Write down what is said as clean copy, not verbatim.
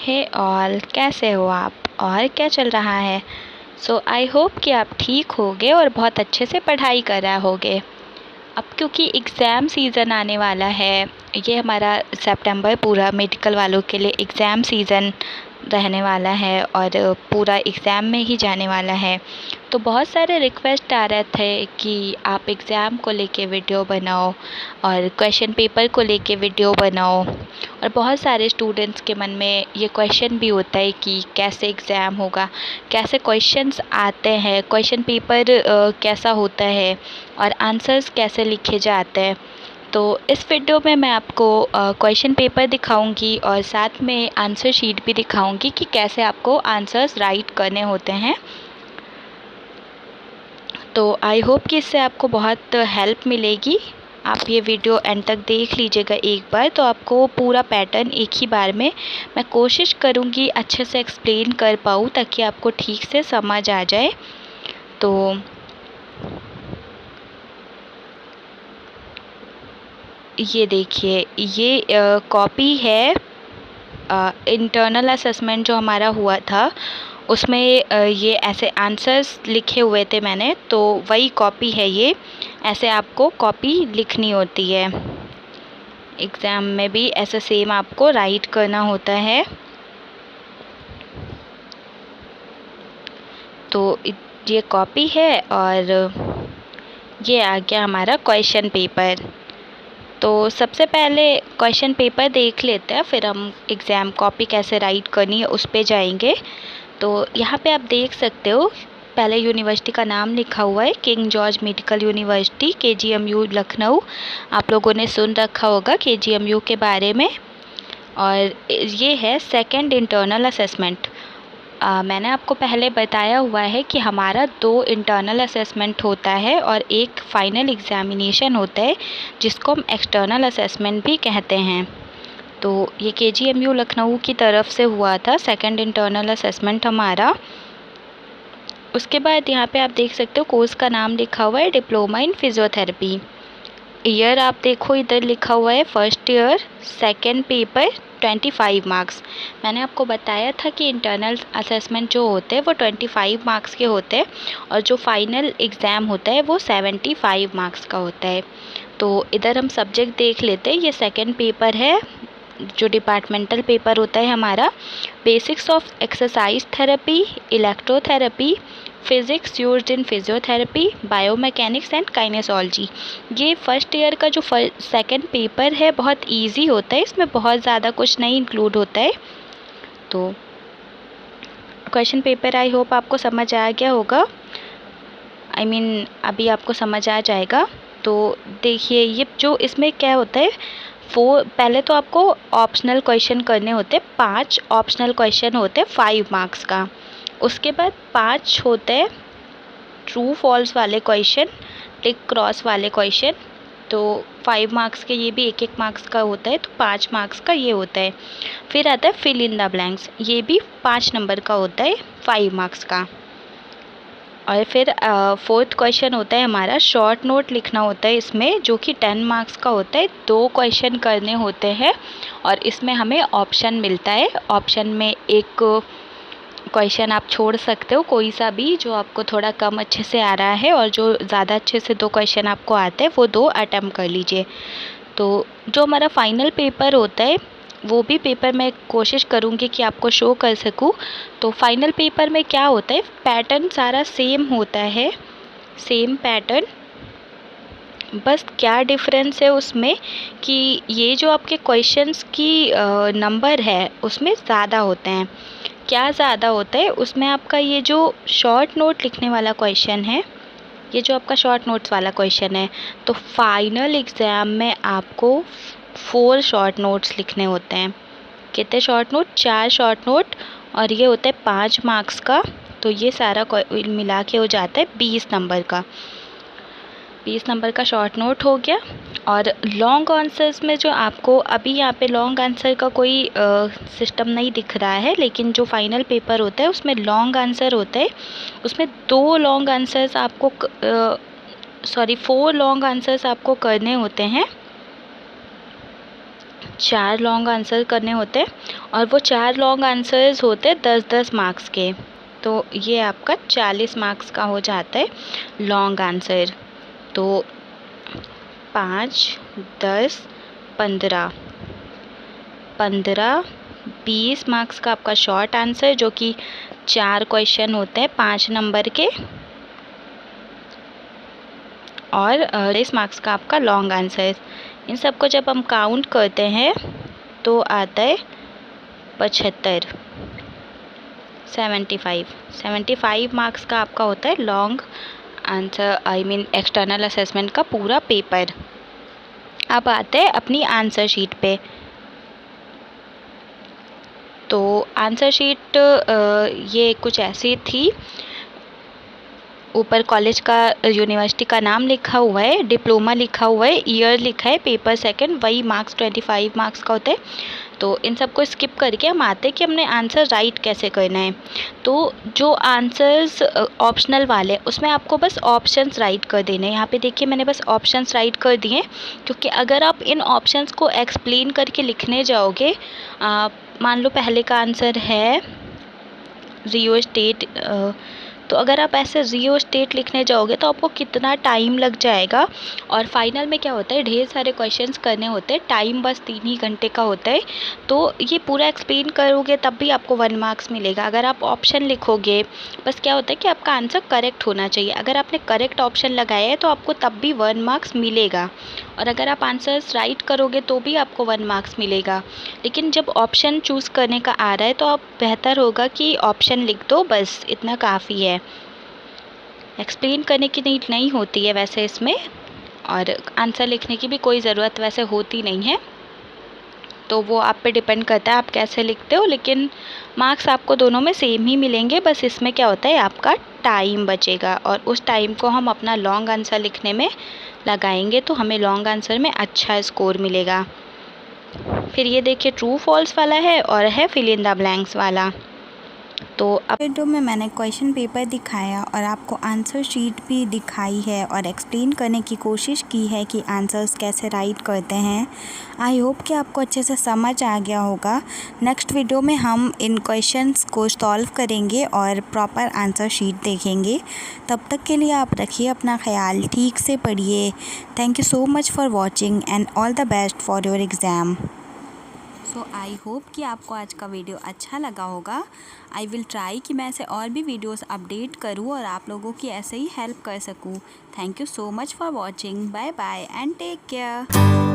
हे all, कैसे हो आप और क्या चल रहा है। सो आई होप कि आप ठीक होगे और बहुत अच्छे से पढ़ाई कर रहे होगे। अब क्योंकि एग्ज़ाम सीज़न आने वाला है, ये हमारा सितंबर पूरा मेडिकल वालों के लिए एग्ज़ाम सीज़न रहने वाला है और पूरा एग्ज़ाम में ही जाने वाला है। तो बहुत सारे रिक्वेस्ट आ रहे थे कि आप एग्ज़ाम को लेके वीडियो बनाओ और क्वेश्चन पेपर को लेके वीडियो बनाओ, और बहुत सारे स्टूडेंट्स के मन में ये क्वेश्चन भी होता है कि कैसे एग्ज़ाम होगा, कैसे क्वेश्चंस आते हैं, क्वेश्चन पेपर कैसा होता है और आंसर्स कैसे लिखे जाते हैं। तो इस वीडियो में मैं आपको क्वेश्चन पेपर दिखाऊंगी और साथ में आंसर शीट भी दिखाऊंगी कि कैसे आपको आंसर्स राइट करने होते हैं। तो आई होप कि इससे आपको बहुत हेल्प मिलेगी। आप ये वीडियो एंड तक देख लीजिएगा एक बार, तो आपको पूरा पैटर्न एक ही बार में मैं कोशिश करूँगी अच्छे से एक्सप्लेन कर पाऊँ ताकि आपको ठीक से समझ आ जाए। तो ये देखिए, ये कॉपी है इंटरनल असेसमेंट जो हमारा हुआ था, उसमें ये ऐसे आंसर्स लिखे हुए थे मैंने, तो वही कॉपी है ये। ऐसे आपको कॉपी लिखनी होती है, एग्ज़ाम में भी ऐसा सेम आपको राइट करना होता है। तो ये कॉपी है और ये आ गया हमारा क्वेश्चन पेपर। तो सबसे पहले क्वेश्चन पेपर देख लेते हैं, फिर हम एग्ज़ाम कॉपी कैसे राइट करनी है उस पे जाएंगे। तो यहाँ पे आप देख सकते हो, पहले यूनिवर्सिटी का नाम लिखा हुआ है king George medical university KGMU Lucknow. आप लोगों ने सुन रखा होगा KGMU के बारे में। और ये है सेकंड इंटरनल असेसमेंट। मैंने आपको पहले बताया हुआ है कि हमारा 2 इंटरनल असेसमेंट होता है और एक फ़ाइनल एग्ज़ामिनेशन होता है जिसको हम एक्सटर्नल असेसमेंट भी कहते हैं। तो ये KGMU लखनऊ की तरफ से हुआ था सेकंड इंटरनल असेसमेंट हमारा। उसके बाद यहाँ पे आप देख सकते हो कोर्स का नाम लिखा हुआ है डिप्लोमा इन फिज़ियोथेरेपी। ईयर आप देखो इधर लिखा हुआ है first year, second paper 25 marks. मैंने आपको बताया था कि इंटरनल असेसमेंट जो होते हैं वो 25 मार्क्स के होते हैं और जो फाइनल एग्ज़ाम होता है वो 75 मार्क्स का होता है। तो इधर हम सब्जेक्ट देख लेते हैं। ये सेकंड पेपर है जो डिपार्टमेंटल पेपर होता है हमारा, basics of exercise therapy, electrotherapy, physics used in physiotherapy, biomechanics and काइनेसोलॉजी। ये फर्स्ट ईयर का जो सेकंड पेपर है बहुत इजी होता है, इसमें बहुत ज़्यादा कुछ नहीं इंक्लूड होता है। तो क्वेश्चन पेपर आई होप आपको समझ आ गया होगा, अभी आपको समझ आ जाएगा। तो देखिए, ये जो इसमें क्या होता है, पहले तो आपको ऑप्शनल क्वेश्चन करने होते हैं। 5 ऑप्शनल क्वेश्चन होते हैं 5 मार्क्स का। उसके बाद 5 होते हैं ट्रू फॉल्स वाले क्वेश्चन, टिक क्रॉस वाले क्वेश्चन। तो 5 मार्क्स के ये भी 1-1 मार्क्स का होता है, तो 5 मार्क्स का ये होता है। फिर आता है फिल इन द ब्लैंक्स, ये भी 5 नंबर का होता है 5 मार्क्स का। और फिर 4th क्वेश्चन होता है हमारा शॉर्ट नोट लिखना होता है इसमें, जो कि 10 मार्क्स का होता है। 2 क्वेश्चन करने होते हैं और इसमें हमें ऑप्शन मिलता है। ऑप्शन में एक क्वेश्चन आप छोड़ सकते हो, कोई सा भी जो आपको थोड़ा कम अच्छे से आ रहा है, और जो ज़्यादा अच्छे से 2 क्वेश्चन आपको आते हैं वो 2 अटेम्प्ट कर लीजिए। तो जो हमारा फाइनल पेपर होता है वो भी पेपर मैं कोशिश करूँगी कि आपको शो कर सकूँ। तो फाइनल पेपर में क्या होता है, पैटर्न सारा सेम होता है, सेम पैटर्न, बस क्या डिफरेंस है उसमें कि ये जो आपके क्वेश्चंस की नंबर है उसमें ज़्यादा होते हैं। क्या ज़्यादा होता है उसमें, आपका ये जो शॉर्ट नोट लिखने वाला क्वेश्चन है, ये जो आपका शॉर्ट नोट्स वाला क्वेश्चन है, तो फाइनल एग्ज़ाम में आपको 4 शॉर्ट नोट्स लिखने होते हैं। कितने शॉर्ट नोट? 4 शॉर्ट नोट, और ये होता है 5 मार्क्स का। तो ये सारा मिला के हो जाता है 20 नंबर का। 20 नंबर का शॉर्ट नोट हो गया। और लॉन्ग आंसर्स में जो आपको अभी यहाँ पे लॉन्ग आंसर का कोई सिस्टम नहीं दिख रहा है, लेकिन जो फाइनल पेपर होता है उसमें लॉन्ग आंसर होता है। उसमें 2 लॉन्ग आंसर्स आपको 4 लॉन्ग आंसर्स आपको करने होते हैं। 4 लॉन्ग आंसर करने होते हैं और वो 4 लॉन्ग आंसर्स होते हैं 10-10 मार्क्स के। तो ये आपका 40 मार्क्स का हो जाता है लॉन्ग आंसर। तो 5, 10, 15, 20 मार्क्स का आपका शॉर्ट आंसर, जो कि 4 क्वेश्चन होते हैं 5 नंबर के, और 40 मार्क्स का आपका लॉन्ग आंसर। इन सबको जब हम काउंट करते हैं तो आता है 75, 75 मार्क्स का आपका होता है long answer, I mean external assessment का पूरा पेपर। अब आते हैं अपनी आंसर शीट पे। तो आंसर शीट ये कुछ ऐसी थी, ऊपर कॉलेज का यूनिवर्सिटी का नाम लिखा हुआ है, डिप्लोमा लिखा हुआ है, ईयर लिखा है, पेपर सेकंड, वही मार्क्स 25 मार्क्स का होता है। तो इन सबको स्किप करके हम आते हैं कि हमने आंसर राइट कैसे करना है। तो जो आंसर्स ऑप्शनल वाले उसमें आपको बस ऑप्शंस राइट कर देने हैं। यहाँ पे देखिए मैंने बस ऑप्शंस राइट कर दिए, क्योंकि अगर आप इन ऑप्शंस को एक्सप्लेन करके लिखने जाओगे, मान लो पहले का आंसर है रियो स्टेट, तो अगर आप ऐसे रियो स्टेट लिखने जाओगे तो आपको कितना टाइम लग जाएगा। और फाइनल में क्या होता है, ढेर सारे क्वेश्चंस करने होते हैं, टाइम बस 3 ही घंटे का होता है। तो ये पूरा एक्सप्लेन करोगे तब भी आपको 1 मार्क्स मिलेगा। अगर आप ऑप्शन लिखोगे, बस क्या होता है कि आपका आंसर करेक्ट होना चाहिए। अगर आपने करेक्ट ऑप्शन लगाया है तो आपको तब भी 1 मार्क्स मिलेगा, और अगर आप आंसर्स राइट करोगे तो भी आपको 1 मार्क्स मिलेगा। लेकिन जब ऑप्शन चूज़ करने का आ रहा है तो आप बेहतर होगा कि ऑप्शन लिख दो, बस इतना काफ़ी है। एक्सप्लेन करने की नीड नहीं होती है वैसे इसमें, और आंसर लिखने की भी कोई ज़रूरत वैसे होती नहीं है। तो वो आप पे डिपेंड करता है आप कैसे लिखते हो, लेकिन मार्क्स आपको दोनों में सेम ही मिलेंगे। बस इसमें क्या होता है, आपका टाइम बचेगा, और उस टाइम को हम अपना लॉन्ग आंसर लिखने में लगाएंगे तो हमें लॉन्ग आंसर में अच्छा स्कोर मिलेगा। फिर ये देखिए ट्रू फॉल्स वाला है और है फिल इन द ब्लैंक्स वाला। तो अब वीडियो में मैंने क्वेश्चन पेपर दिखाया और आपको आंसर शीट भी दिखाई है और एक्सप्लेन करने की कोशिश की है कि आंसर्स कैसे राइट करते हैं। आई होप कि आपको अच्छे से समझ आ गया होगा। नेक्स्ट वीडियो में हम इन क्वेश्चंस को सॉल्व करेंगे और प्रॉपर आंसर शीट देखेंगे। तब तक के लिए आप रखिए अपना ख्याल, ठीक से पढ़िए। Thank you so much for watching and all the best for your exam. So I hope कि आपको आज का वीडियो अच्छा लगा होगा। आई विल ट्राई कि मैं ऐसे और भी वीडियोस अपडेट करूं और आप लोगों की ऐसे ही हेल्प कर सकूं। Thank you so much for watching. Bye bye and take care.